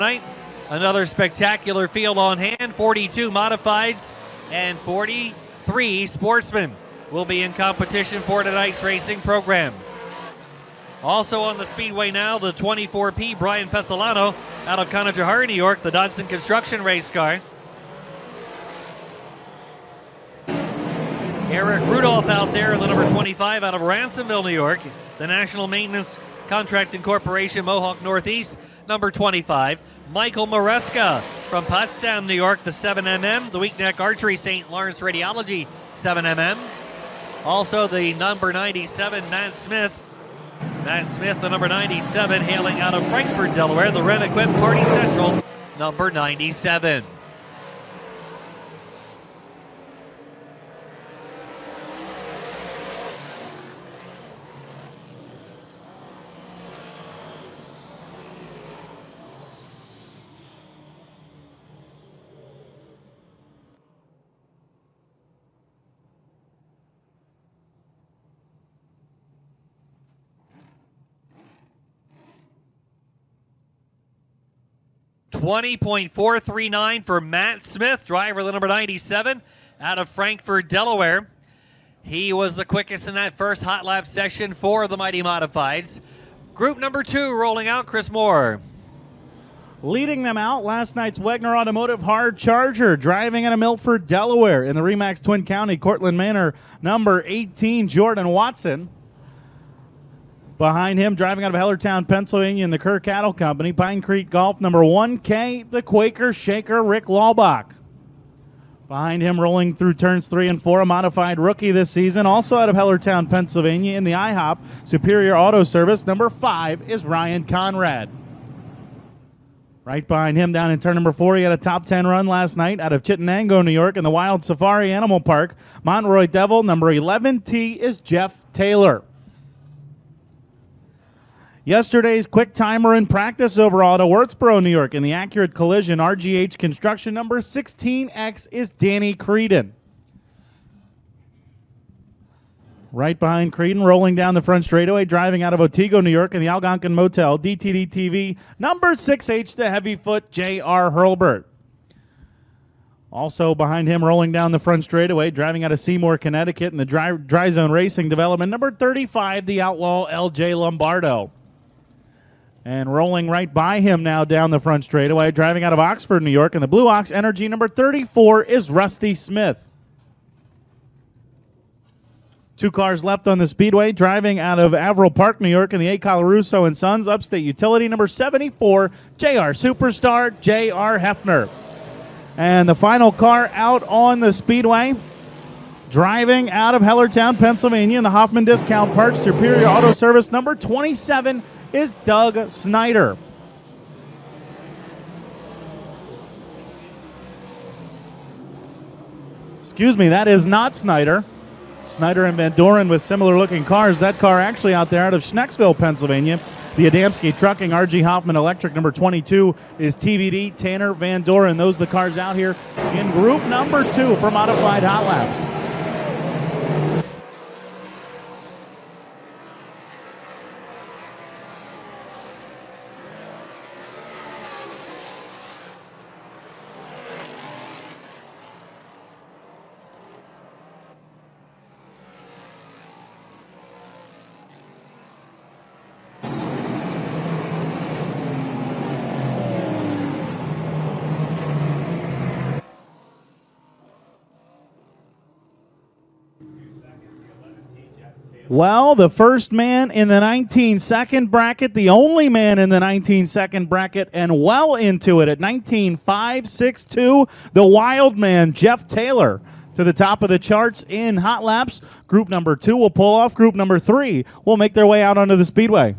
tonight. Another spectacular field on hand. 42 modifieds and 43 sportsmen will be in competition for tonight's racing program. Also on the speedway now, the 24P Brian Pesolano out of Canajoharie, New York, the Dodson Construction race car. Eric Rudolph out there, the number 25 out of Ransomville, New York, the National Maintenance Contracting Corporation, Mohawk Northeast, number 25. Michael Maresca from Potsdam, New York, the 7mm, the Weakneck Archery St. Lawrence Radiology 7mm. Also the number 97, Matt Smith. Matt Smith, the number 97, hailing out of Frankfort, Delaware, the Ren-Equip Party Central, number 97. $20.439 for Matt Smith, driver the number 97 out of Frankfort, Delaware. He was the quickest in that first hot lap session for the Mighty Modifieds. Group number 2 rolling out, Chris Moore. Leading them out, last night's Wegner Automotive Hard Charger, driving out of Milford, Delaware. In the Remax Twin County, Cortland Manor, number 18, Jordan Watson. Behind him, driving out of Hellertown, Pennsylvania, in the Kerr Cattle Company, Pine Creek Golf, number 1K, the Quaker Shaker, Rick Laubach. Behind him, rolling through turns 3 and 4, a modified rookie this season, also out of Hellertown, Pennsylvania, in the IHOP Superior Auto Service, number 5 is Ryan Conrad. Right behind him, down in turn number 4, he had a top 10 run last night out of Chittenango, New York, in the Wild Safari Animal Park. Montroy Devil, number 11T is Jeff Taylor. Yesterday's quick timer in practice overall to Wurtsboro, New York, in the Accurate Collision RGH Construction, number 16X is Danny Creeden. Right behind Creeden, rolling down the front straightaway, driving out of Otsego, New York, in the Algonquin Motel, DTD TV, number 6H, the heavyfoot J.R. Hurlburt. Also behind him, rolling down the front straightaway, driving out of Seymour, Connecticut, in the Dry Zone Racing Development, number 35, the outlaw L.J. Lombardo. And rolling right by him now down the front straightaway, driving out of Oxford, New York, in the Blue Ox Energy, number 34 is Rusty Smith. 2 cars left on the speedway, driving out of Averill Park, New York, in the A. Colarusso and Sons Upstate Utility, number 74, J.R. Superstar, J.R. Hefner. And the final car out on the speedway, driving out of Hellertown, Pennsylvania, in the Hoffman Discount Parts Superior Auto Service, number 27 is Doug Snyder. Excuse me, that is not Snyder. Snyder and Van Doren with similar looking cars. That car actually out there out of Schnecksville, Pennsylvania. The Adamski Trucking RG Hoffman Electric, number 22 is TVD Tanner Van Doren. Those are the cars out here in group number 2 for modified hot laps. Well, the first man in the 19-second bracket, the only man in the 19-second bracket, and well into it at 19.562, the wild man, Jeff Taylor, to the top of the charts in hot laps. Group number 2 will pull off. Group number 3 will make their way out onto the speedway.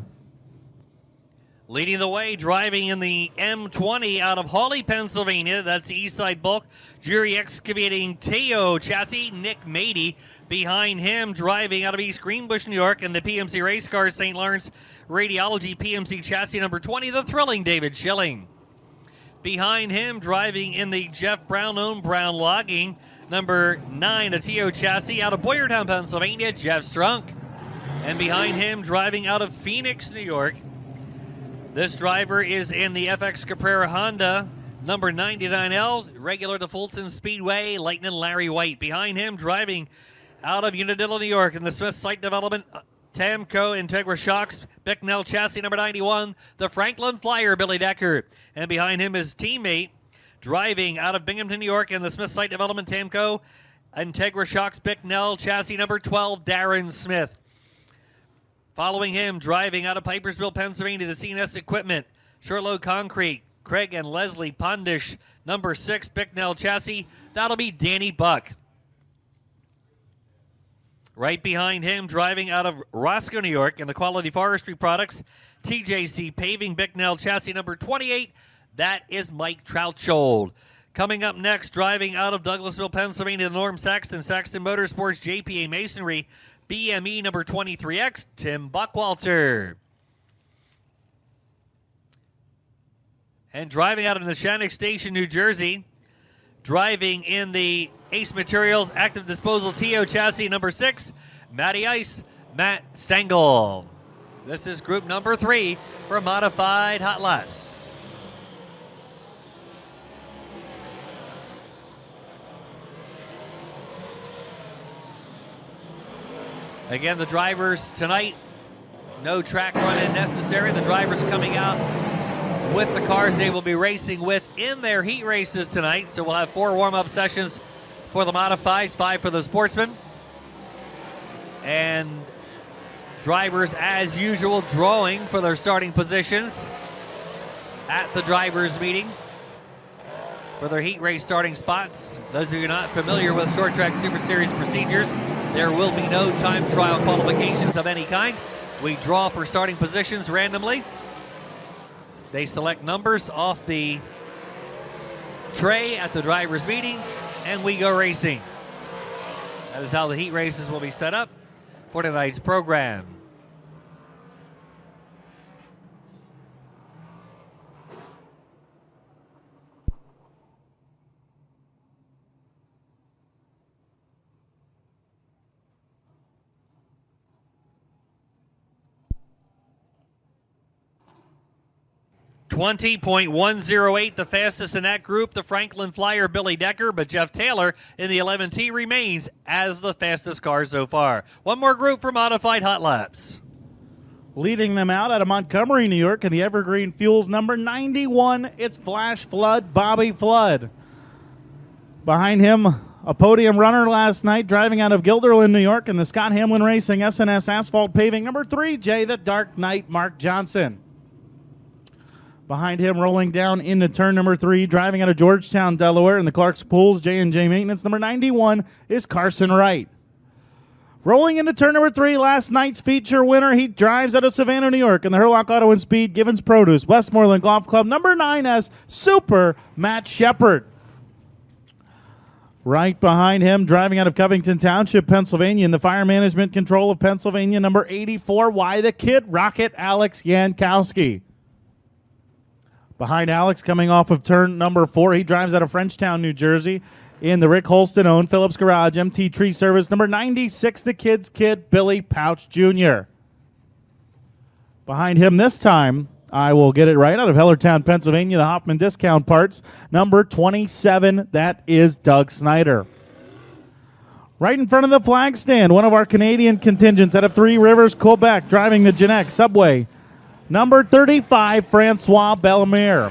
Leading the way, driving in the M20 out of Hawley, Pennsylvania. That's the Eastside Bulk Jury Excavating Teo chassis, Nick Mady. Behind him, driving out of East Greenbush, New York, in the PMC Race Cars St. Lawrence Radiology PMC chassis number 20, the thrilling David Schilling. Behind him, driving in the Jeff Brown-owned Brown Logging, number 9, a Teo chassis out of Boyertown, Pennsylvania, Jeff Strunk. And behind him, driving out of Phoenix, New York, This driver is in the FX Caprera Honda, number 99L, regular to Fulton Speedway, Lightning Larry White. Behind him, driving out of Unadilla, New York, in the Smith Site Development, Tamco Integra Shocks, Bicknell Chassis number 91, the Franklin Flyer, Billy Decker. And behind him, his teammate, driving out of Binghamton, New York, in the Smith Site Development, Tamco Integra Shocks, Bicknell Chassis number 12, Darren Smith. Following him, driving out of Pipersville, Pennsylvania, the CNS Equipment, Shortload Concrete, Craig and Leslie Pondish, number 6, Bicknell Chassis. That'll be Danny Buck. Right behind him, driving out of Roscoe, New York, in the Quality Forestry Products, TJC Paving, Bicknell Chassis number 28. That is Mike Troutchold. Coming up next, driving out of Douglasville, Pennsylvania, the Norm Saxton, Saxton Motorsports, JPA Masonry, BME number 23X, Tim Buckwalter. And driving out of Neshannock Station, New Jersey, driving in the Ace Materials Active Disposal TO Chassis number 6, Matty Ice, Matt Stengel. This is group number 3 for Modified Hot Laps. Again, the drivers tonight, no track run-in necessary. The drivers coming out with the cars they will be racing with in their heat races tonight. So we'll have 4 warm-up sessions for the modifieds, 5 for the sportsmen. And drivers, as usual, drawing for their starting positions at the drivers' meeting for their heat race starting spots. Those of you not familiar with Short Track Super Series procedures, there will be no time trial qualifications of any kind. We draw for starting positions randomly. They select numbers off the tray at the driver's meeting, and we go racing. That is how the heat races will be set up for tonight's program. .108, the fastest in that group, the Franklin Flyer, Billy Decker, but Jeff Taylor in the 11T remains as the fastest car so far. One more group for Modified Hot Laps. Leading them out of Montgomery, New York, in the Evergreen Fuels number 91, it's Flash Flood, Bobby Flood. Behind him, a podium runner last night, driving out of Guilderland, New York, in the Scott Hamlin Racing SNS Asphalt Paving number 3, Jay the Dark Knight, Mark Johnson. Behind him, rolling down into turn number 3, driving out of Georgetown, Delaware, in the Clark's Pools, J&J Maintenance, number 91, is Carson Wright. Rolling into turn number 3, last night's feature winner, he drives out of Savannah, New York, in the Hurlock Auto and Speed, Givens Produce, Westmoreland Golf Club, number 9S, Super Matt Shepard. Right behind him, driving out of Covington Township, Pennsylvania, in the Fire Management Control of Pennsylvania, number 84, Why the Kid, Rocket Alex Yankowski. Behind Alex, coming off of turn number 4, he drives out of Frenchtown, New Jersey, in the Rick Holston-owned Phillips Garage MT Tree Service, number 96, the kid's kid, Billy Pouch Jr. Behind him this time, I will get it right, out of Hellertown, Pennsylvania, the Hoffman Discount Parts, number 27, that is Doug Snyder. Right in front of the flag stand, one of our Canadian contingents out of Three Rivers, Quebec, driving the Genex Subway, number 35, Francois Bellemare.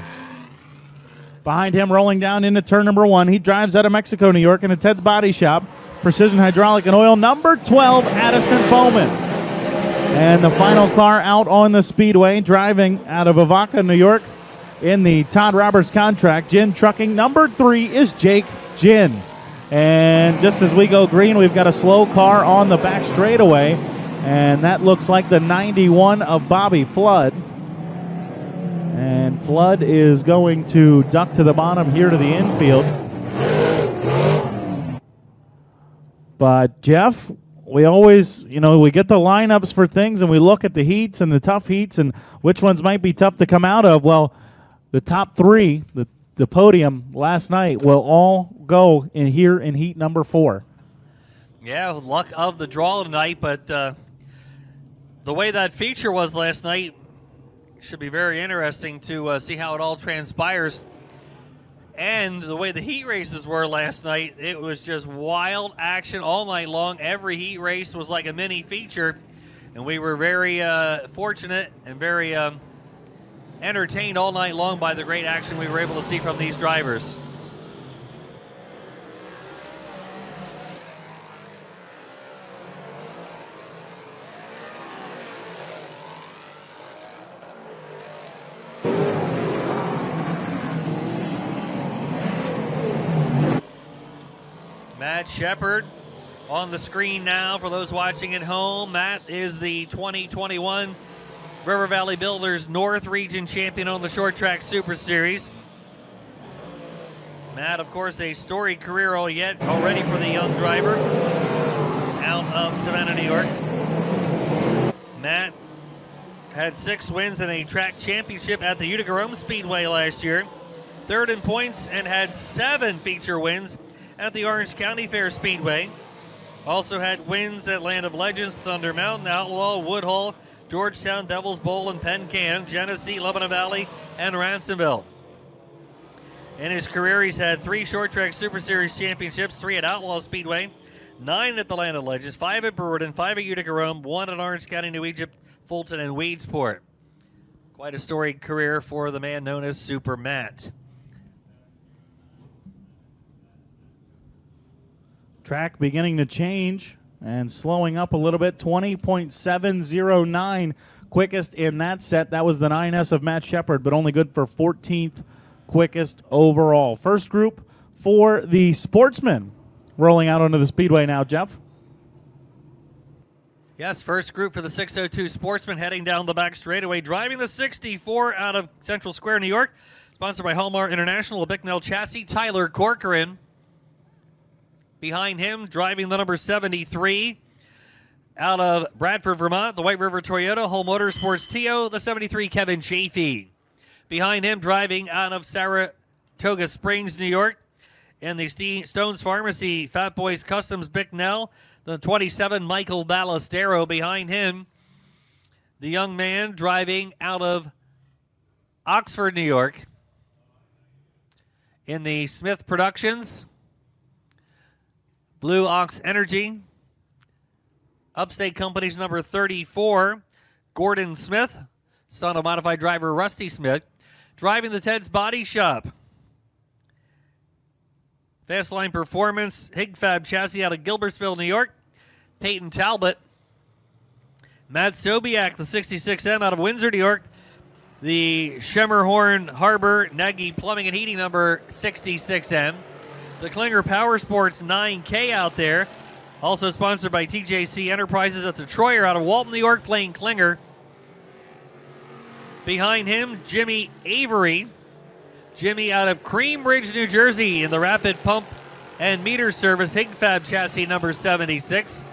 Behind him, rolling down into turn number 1, he drives out of Mexico, New York, in the Ted's Body Shop, Precision Hydraulic and Oil, number 12, Addison Bowman. And the final car out on the speedway, driving out of Avoca, New York, in the Todd Roberts contract, Gin Trucking, number 3 is Jake Gin. And just as we go green, we've got a slow car on the back straightaway. And that looks like the 91 of Bobby Flood. And Flood is going to duck to the bottom here to the infield. But, Jeff, we always, we get the lineups for things and we look at the heats and the tough heats and which ones might be tough to come out of. Well, the top 3, the podium last night, will all go in here in heat number 4. Yeah, luck of the draw tonight, but the way that feature was last night, Should be very interesting to see how it all transpires. And the way the heat races were last night, it was just wild action all night long. Every heat race was like a mini feature, and we were very fortunate and very entertained all night long by the great action we were able to see from these drivers. Matt Shepard on the screen now for those watching at home. Matt is the 2021 River Valley Builders North Region champion on the Short Track Super Series. Matt, of course, a storied career already for the young driver out of Savannah, New York. Matt had 6 wins in a track championship at the Utica Rome Speedway last year, 3rd in points, and had 7 feature wins at the Orange County Fair Speedway. Also had wins at Land of Legends, Thunder Mountain, Outlaw, Woodhull, Georgetown, Devil's Bowl, and Penn Can, Genesee, Lebanon Valley, and Ransomville. In his career, he's had 3 Short Track Super Series championships, 3 at Outlaw Speedway, 9 at the Land of Legends, 5 at Brewerton, 5 at Utica Rome, 1 at Orange County, New Egypt, Fulton, and Weedsport. Quite a storied career for the man known as Super Matt. Track beginning to change and slowing up a little bit. 20.709 quickest in that set. That was the 9S of Matt Shepard, but only good for 14th quickest overall. First group for the Sportsmen rolling out onto the speedway now, Jeff. Yes, first group for the 602 Sportsmen heading down the back straightaway, driving the 64 out of Central Square, New York. Sponsored by Hallmark International, a Bicknell chassis, Tyler Corcoran. Behind him, driving the number 73 out of Bradford, Vermont, the White River Toyota, Hull Motorsports Tio, the 73 Kevin Chafee. Behind him, driving out of Saratoga Springs, New York, in the Stones Pharmacy Fat Boys Customs Bicknell, the 27 Michael Ballestero. Behind him, the young man driving out of Oxford, New York, in the Smith Productions Blue Ox Energy, Upstate Company's number 34, Gordon Smith, son of modified driver Rusty Smith, driving the Ted's Body Shop. Fastline Performance, Higfab chassis out of Gilbertsville, New York, Peyton Talbot. Matt Sobiak, the 66M out of Windsor, New York, the Schemerhorn Harbor Nagy Plumbing and Heating number 66M. The Klinger Power Sports 9K out there. Also sponsored by TJC Enterprises at the Troyer out of Walton, New York, playing Klinger. Behind him, Jimmy Avery. Jimmy out of Cream Ridge, New Jersey in the Rapid Pump and Meter Service Higfab chassis number 76.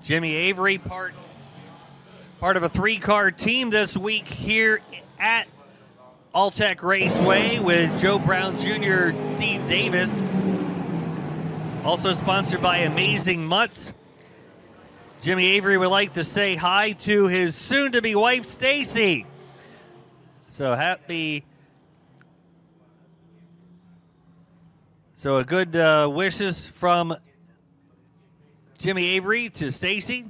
Jimmy Avery, part of a 3-car team this week here at Alltech Raceway with Joe Brown Jr., Steve Davis. Also sponsored by Amazing Mutts. Jimmy Avery would like to say hi to his soon-to-be wife, Stacy. So happy. So a good wishes from Jimmy Avery to Stacy,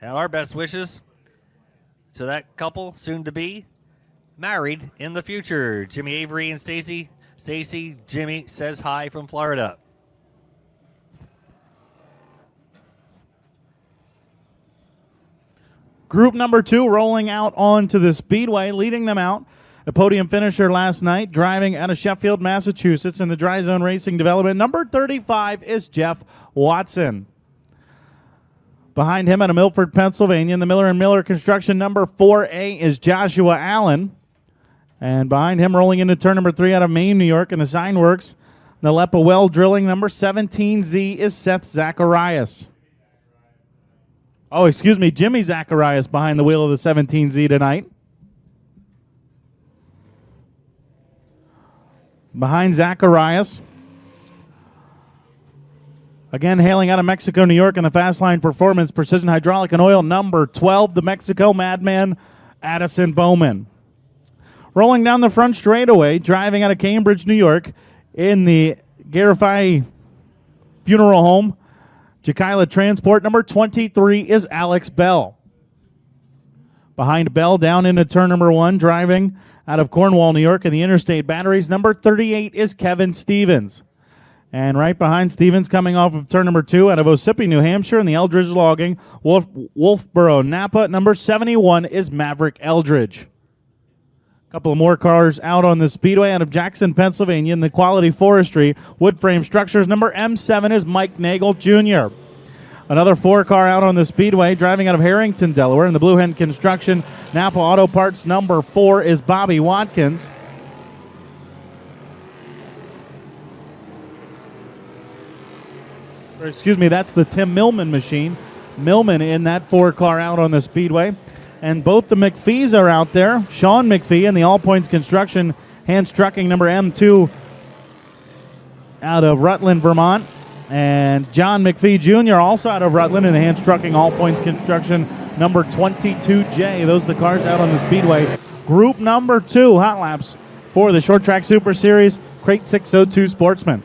and our best wishes to that couple soon to be married in the future. Jimmy Avery and Stacy. Stacy, Jimmy says hi from Florida. Group number 2 rolling out onto the speedway, leading them out. A podium finisher last night, driving out of Sheffield, Massachusetts in the Dry Zone Racing Development. Number 35 is Jeff Watson. Behind him out of Milford, Pennsylvania, in the Miller & Miller Construction, number 4A is Joshua Allen. And behind him, rolling into turn number 3 out of Maine, New York, in the sign works, Nalepa Well Drilling, number 17Z is Seth Zacharias. Oh, excuse me, Jimmy Zacharias behind the wheel of the 17Z tonight. Behind Zacharias, again hailing out of Mexico, New York in the Fast Line Performance, Precision Hydraulic and Oil, number 12, the Mexico Madman, Addison Bowman. Rolling down the front straightaway, driving out of Cambridge, New York, in the Garify Funeral Home, Jaquila Transport, number 23 is Alex Bell. Behind Bell, down into turn number 1, driving out of Cornwall, New York, in the Interstate Batteries, number 38 is Kevin Stevens. And right behind Stevens, coming off of turn number 2 out of Ossipee, New Hampshire, in the Eldridge Logging, Wolfboro, Napa, number 71 is Maverick Eldridge. A couple of more cars out on the speedway out of Jackson, Pennsylvania, in the Quality Forestry Wood Frame Structures, number M7 is Mike Nagel Jr. Another 4-car out on the speedway, driving out of Harrington, Delaware, in the Blue Hen Construction Napa Auto Parts, number 4 is Bobby Watkins. Or excuse me, that's the Tim Millman machine. Millman in that 4-car out on the speedway. And both the McPhees are out there. Sean McPhee in the All Points Construction Hands Trucking, number M2 out of Rutland, Vermont. And John McPhee Jr. also out of Rutland in the Hands Trucking All Points Construction, number 22J. Those are the cars out on the speedway. Group number 2 hot laps for the Short Track Super Series Crate 602 Sportsman.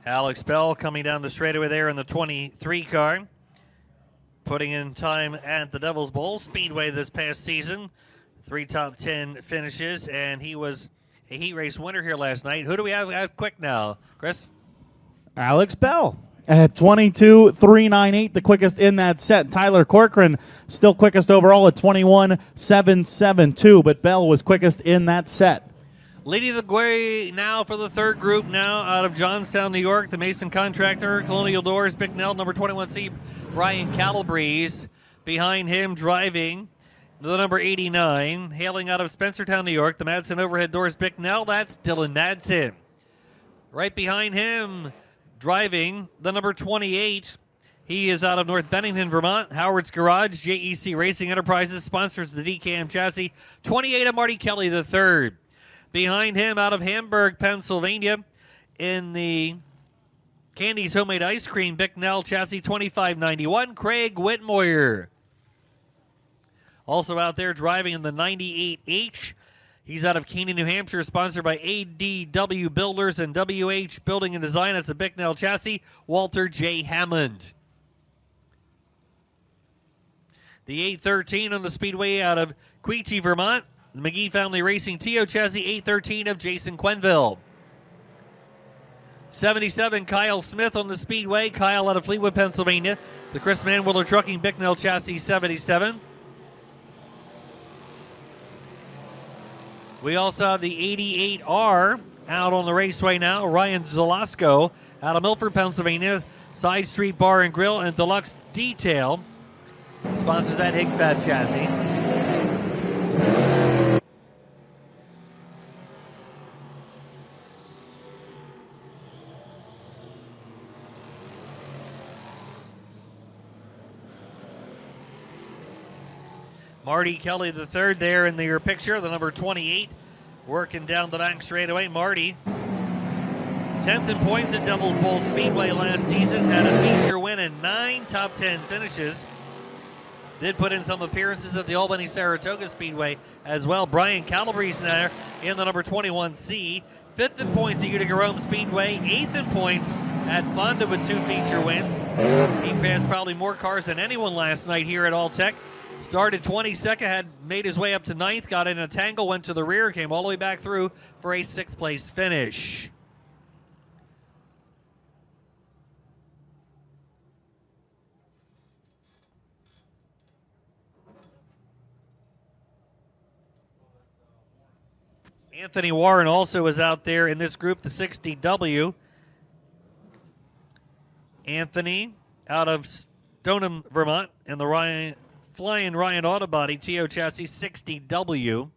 Alex Bell coming down the straightaway there in the 23 car, putting in time at the Devil's Bowl Speedway this past season. 3 top 10 finishes, and he was a heat race winner here last night. Who do we have quick now, Chris? Alex Bell at 22.398, the quickest in that set. Tyler Corcoran still quickest overall at 21.772, but Bell was quickest in that set. Leading the way now for the third group now out of Johnstown, New York, the Mason Contractor, Colonial Doors, Bicknell, number 21C, Brian Calabrese. Behind him driving the number 89, hailing out of Spencertown, New York, the Madsen Overhead Doors, Bicknell, that's Dylan Madsen. Right behind him driving the number 28, he is out of North Bennington, Vermont, Howard's Garage, JEC Racing Enterprises, sponsors the DKM chassis, 28 of Marty Kelly the third. Behind him, out of Hamburg, Pennsylvania, in the Candy's Homemade Ice Cream, Bicknell chassis 2591, Craig Whitmoyer. Also out there driving in the 98H. He's out of Keene, New Hampshire, sponsored by ADW Builders and WH Building and Design. That's a Bicknell chassis, Walter J. Hammond. The 813 on the speedway out of Quechee, Vermont. The McGee Family Racing TO chassis 813 of Jason Quenville. 77, Kyle Smith on the speedway. Kyle out of Fleetwood, Pennsylvania. The Chris Manwiller Trucking Bicknell chassis 77. We also have the 88R out on the raceway now. Ryan Zelasco out of Milford, Pennsylvania. Side Street Bar and Grill and Deluxe Detail sponsors that Higfab chassis. Marty Kelly the third there in your picture, the number 28, working down the back straightaway. Marty, 10th in points at Devil's Bowl Speedway last season, had a feature win and 9 top 10 finishes. Did put in some appearances at the Albany Saratoga Speedway as well. Brian Calabrese there in the number 21C, 5th in points at Utica Rome Speedway, 8th in points had fun with 2 feature wins. He passed probably more cars than anyone last night here at All Tech. Started 22nd, had made his way up to 9th, got in a tangle, went to the rear, came all the way back through for a 6th place finish. Anthony Warren also was out there in this group, the 60W. Anthony out of Stoneham, Vermont, and the Flying Ryan Autobody TO chassis 60W.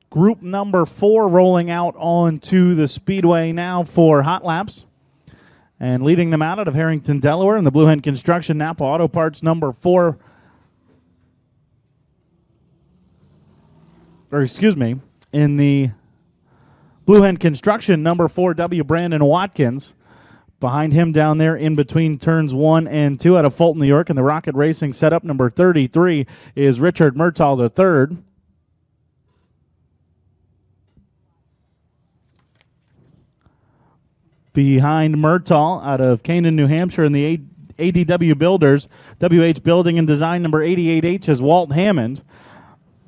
Group number 4 rolling out onto the speedway now for hot laps. And leading them out of Harrington, Delaware, in the Blue Hen Construction Napa Auto Parts number 4. In the Blue Hen Construction number 4W, Brandon Watkins. Behind him down there in between turns 1 and 2 out of Fulton, New York. And the Rocket Racing setup number 33 is Richard Murtal III. Behind Murtal out of Canaan, New Hampshire, in the ADW Builders, WH Building and Design number 88H is Walt Hammond.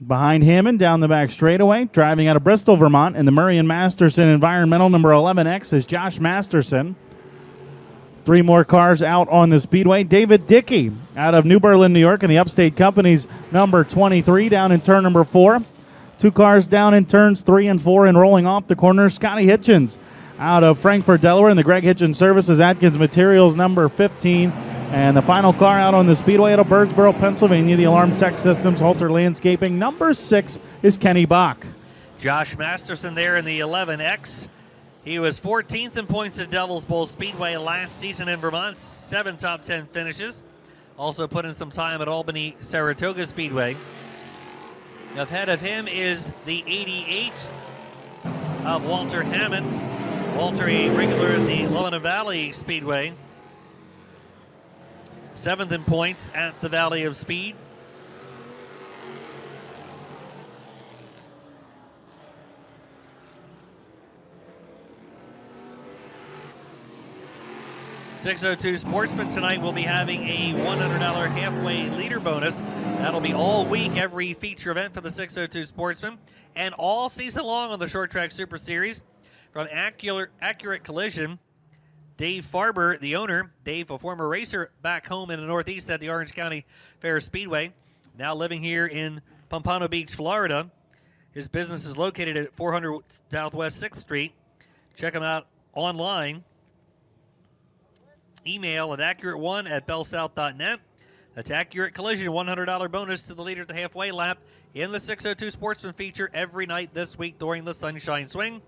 Behind Hammond, down the back straightaway, driving out of Bristol, Vermont, in the Murray and Masterson Environmental number 11X is Josh Masterson. 3 more cars out on the speedway. David Dickey out of New Berlin, New York, in the Upstate Company's number 23 down in turn number 4. 2 cars down in turns 3 and 4 and rolling off the corner. Scotty Hitchens out of Frankfort, Delaware, in the Greg Hitchens Services Atkins Materials number 15. And the final car out on the speedway out of Birdsboro, Pennsylvania, the Alarm Tech Systems Halter Landscaping number 6 is Kenny Bach. Josh Masterson there in the 11X. He was 14th in points at Devil's Bowl Speedway last season in Vermont, 7 top 10 finishes. Also put in some time at Albany Saratoga Speedway. Ahead of him is the 88 of Walter Hammond. Walter, a regular at the Lebanon Valley Speedway. 7th in points at the Valley of Speed. .602 Sportsman tonight will be having a $100 halfway leader bonus. That'll be all week, every feature event for the .602 Sportsman, and all season long on the Short Track Super Series. From Accurate Collision, Dave Farber, the owner. Dave, a former racer back home in the Northeast at the Orange County Fair Speedway, now living here in Pompano Beach, Florida. His business is located at 400 Southwest 6th Street. Check him out online. Email at accurate1@bellsouth.net. That's Accurate Collision, $100 bonus to the leader at the halfway lap in the .602 Sportsman feature every night this week during the Sunshine Swing.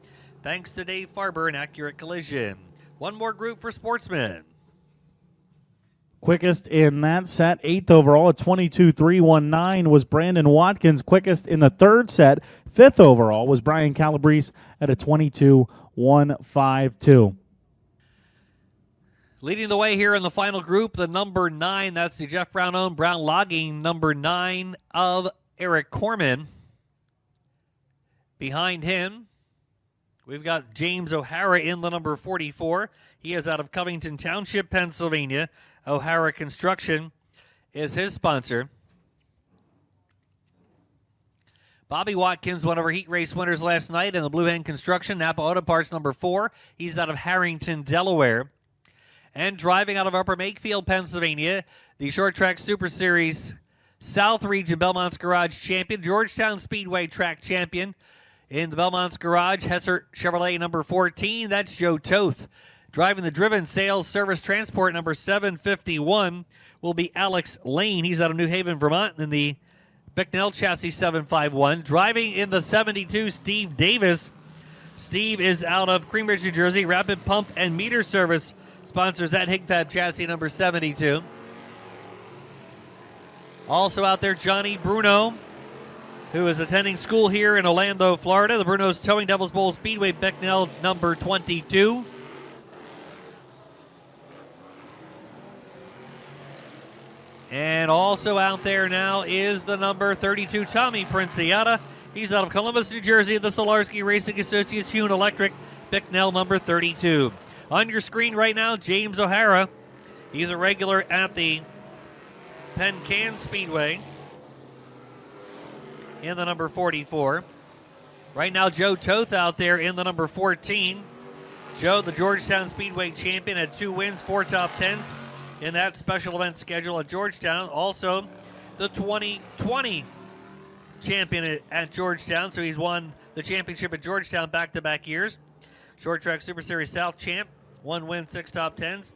Thanks to Dave Farber and Accurate Collision. One more group for Sportsmen. Quickest in that set, 8th overall at 22.319 was Brandon Watkins. Quickest in the 3rd set, 5th overall was Brian Calabrese at a 22.152. Leading the way here in the final group, the number 9, that's the Jeff Brown-owned Brown Logging, number 9 of Eric Corman. Behind him, we've got James O'Hara in the number 44. He is out of Covington Township, Pennsylvania. O'Hara Construction is his sponsor. Bobby Watkins, one of our heat race winners last night in the Blue Hen Construction, Napa Auto Parts number 4. He's out of Harrington, Delaware. And driving out of Upper Makefield, Pennsylvania, the Short Track Super Series South Region Belmont's Garage champion, Georgetown Speedway Track champion. In the Belmont's Garage, Hesser Chevrolet number 14, that's Joe Toth. Driving the Driven Sales Service Transport number 751 will be Alex Lane. He's out of New Haven, Vermont, in the Bicknell Chassis 751. Driving in the 72, Steve Davis. Steve is out of Greenbridge, New Jersey, Rapid Pump and Meter Service sponsors that Higfab chassis number 72. Also out there, Johnny Bruno, who is attending school here in Orlando, Florida. The Bruno's towing Devil's Bowl Speedway Bicknell number 22. And also out there now is the number 32, Tommy Princiata. He's out of Columbus, New Jersey, the Solarski Racing Associates Hune Electric, Bicknell number 32. On your screen right now, James O'Hara. He's a regular at the Penn Can Speedway in the number 44. Right now, Joe Toth out there in the number 14. Joe, the Georgetown Speedway champion, had 2 wins, 4 top 10s in that special event schedule at Georgetown. Also, the 2020 champion at Georgetown, so he's won the championship at Georgetown back-to-back years. Short Track Super Series South champ, 1 win, 6 top 10s.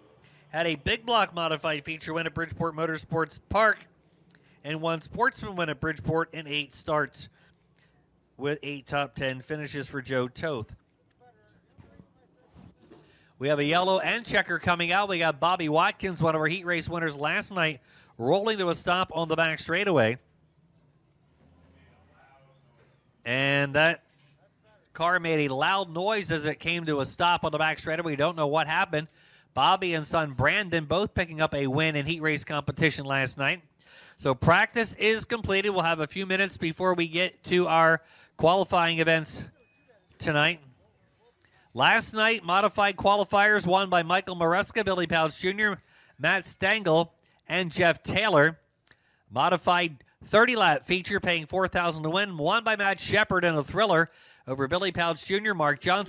Had a big block modified feature win at Bridgeport Motorsports Park and 1 sportsman win at Bridgeport in 8 starts with 8 top 10 finishes for Joe Toth. We have a yellow and checker coming out. We got Bobby Watkins, one of our heat race winners last night, rolling to a stop on the back straightaway. And that car made a loud noise as it came to a stop on the back straightaway. We don't know what happened. Bobby and son Brandon both picking up a win in heat race competition last night. So practice is completed. We'll have a few minutes before we get to our qualifying events tonight. Last night, modified qualifiers won by Michael Maresca, Billy Pouch Jr., Matt Stengel, and Jeff Taylor. Modified 30-lap feature paying $4,000 to win, won by Matt Shepard in a thriller over Billy Pouch Jr., Mark Johnson.